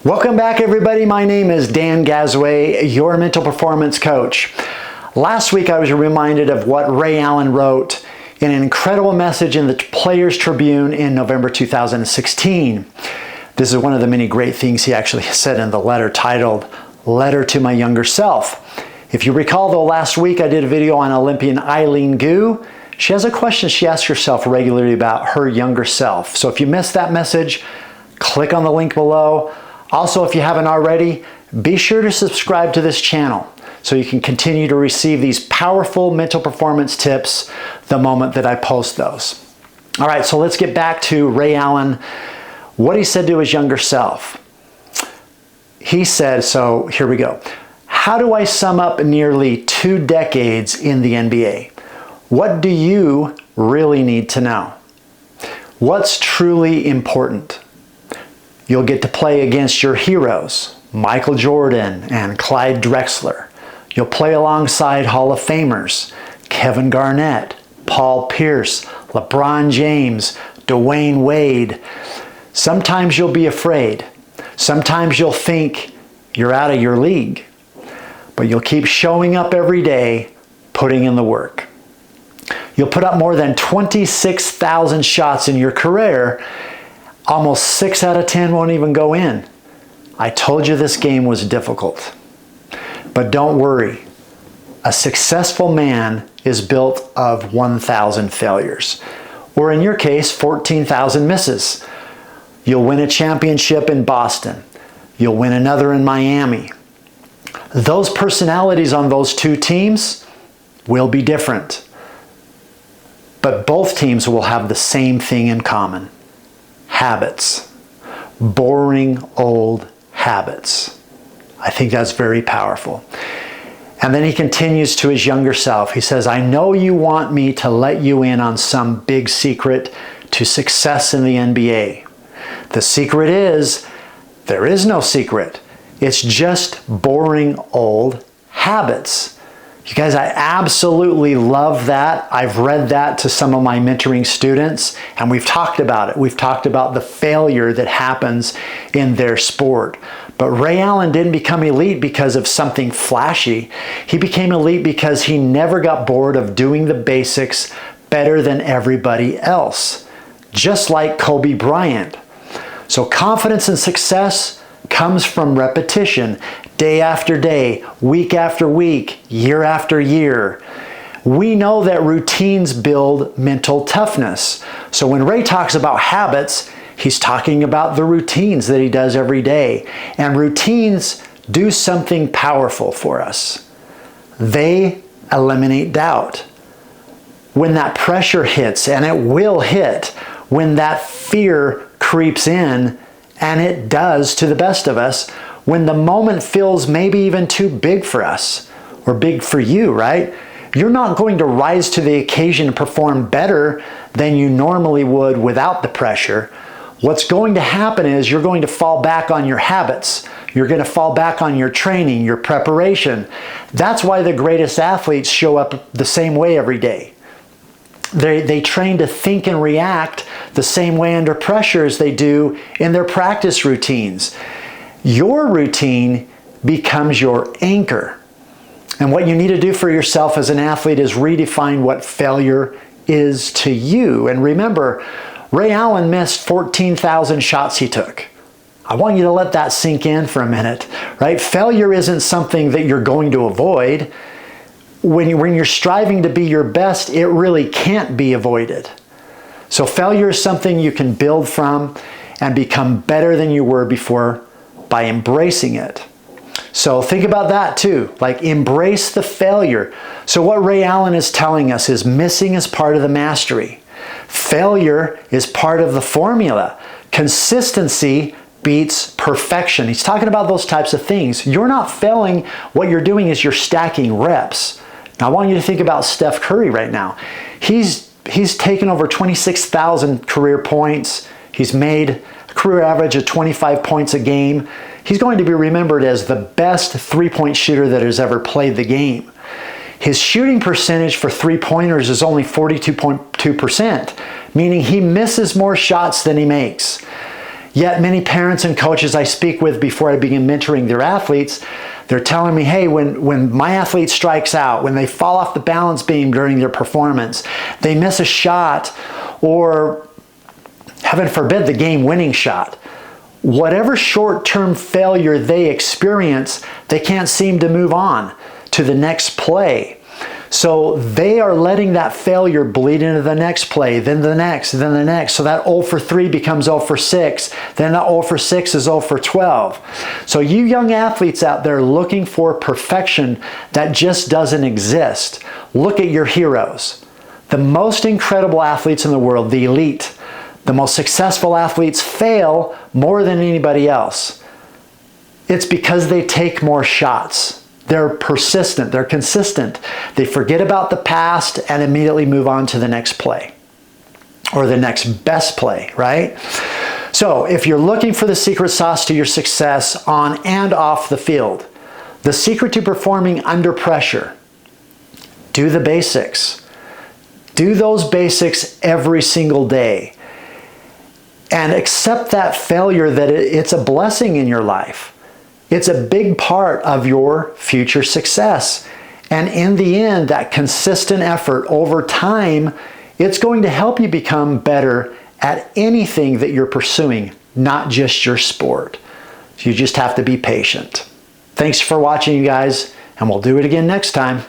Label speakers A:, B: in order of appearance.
A: Welcome back, everybody. My name is Dan Gazaway, your mental performance coach. Last week, I was reminded of what Ray Allen wrote in an incredible message in the Players Tribune in November 2016. This is one of the many great things he actually said in the letter titled, Letter to My Younger Self. If you recall, though, last week I did a video on Olympian Eileen Gu. She has a question she asks herself regularly about her younger self. So if you missed that message, click on the link below. Also, if you haven't already, be sure to subscribe to this channel so you can continue to receive these powerful mental performance tips the moment that I post those. All right, so let's get back to Ray Allen, what he said to his younger self. He said, so here we go. How do I sum up nearly 2 decades in the NBA? What do you really need to know? What's truly important? You'll get to play against your heroes, Michael Jordan and Clyde Drexler. You'll play alongside Hall of Famers, Kevin Garnett, Paul Pierce, LeBron James, Dwayne Wade. Sometimes you'll be afraid. Sometimes you'll think you're out of your league. But you'll keep showing up every day, putting in the work. You'll put up more than 26,000 shots in your career. Almost 6 out of 10 won't even go in. I told you this game was difficult. But don't worry. A successful man is built of 1,000 failures. Or in your case, 14,000 misses. You'll win a championship in Boston. You'll win another in Miami. Those personalities on those 2 teams will be different. But both teams will have the same thing in common. Habits. Boring old habits. I think that's very powerful. And then he continues to his younger self. He says, I know you want me to let you in on some big secret to success in the NBA. The secret is, there is no secret. It's just boring old habits. You guys, I absolutely love that. I've read that to some of my mentoring students, and we've talked about it. We've talked about the failure that happens in their sport. But Ray Allen didn't become elite because of something flashy. He became elite because he never got bored of doing the basics better than everybody else, just like Kobe Bryant. So confidence and success comes from repetition, day after day, week after week, year after year. We know that routines build mental toughness. So when Ray talks about habits, he's talking about the routines that he does every day. And routines do something powerful for us. They eliminate doubt. When that pressure hits, and it will hit, when that fear creeps in, and it does to the best of us, when the moment feels maybe even too big for us, or big for you, right? You're not going to rise to the occasion and perform better than you normally would without the pressure. What's going to happen is you're going to fall back on your habits. You're going to fall back on your training, your preparation. That's why the greatest athletes show up the same way every day. They train to think and react the same way under pressure as they do in their practice routines. Your routine becomes your anchor. And what you need to do for yourself as an athlete is redefine what failure is to you. And remember, Ray Allen missed 14,000 shots he took. I want you to let that sink in for a minute, right? Failure isn't something that you're going to avoid. When you're striving to be your best, it really can't be avoided. So failure is something you can build from and become better than you were before by embracing it. So think about that too, like embrace the failure. So what Ray Allen is telling us is missing is part of the mastery. Failure is part of the formula. Consistency beats perfection. He's talking about those types of things. You're not failing. What you're doing is you're stacking reps. Now, I want you to think about Steph Curry right now. He's taken over 26,000 career points. He's made a career average of 25 points a game. He's going to be remembered as the best three-point shooter that has ever played the game. His shooting percentage for three-pointers is only 42.2%, meaning he misses more shots than he makes. Yet many parents and coaches I speak with before I begin mentoring their athletes, they're telling me, hey, when my athlete strikes out, when they fall off the balance beam during their performance, they miss a shot, or heaven forbid, the game-winning shot. Whatever short-term failure they experience, they can't seem to move on to the next play. So they are letting that failure bleed into the next play, then the next, then the next. So that 0 for 3 becomes 0 for 6. Then that 0 for 6 is 0 for 12. So you young athletes out there looking for perfection that just doesn't exist, look at your heroes. The most incredible athletes in the world, the elite, the most successful athletes fail more than anybody else. It's because they take more shots. They're persistent, they're consistent. They forget about the past and immediately move on to the next play or the next best play, right? So if you're looking for the secret sauce to your success on and off the field, the secret to performing under pressure, do the basics. Do those basics every single day. And accept that failure, that it's a blessing in your life. It's a big part of your future success. And in the end, that consistent effort over time, it's going to help you become better at anything that you're pursuing, not just your sport. You just have to be patient. Thanks for watching, you guys, and we'll do it again next time.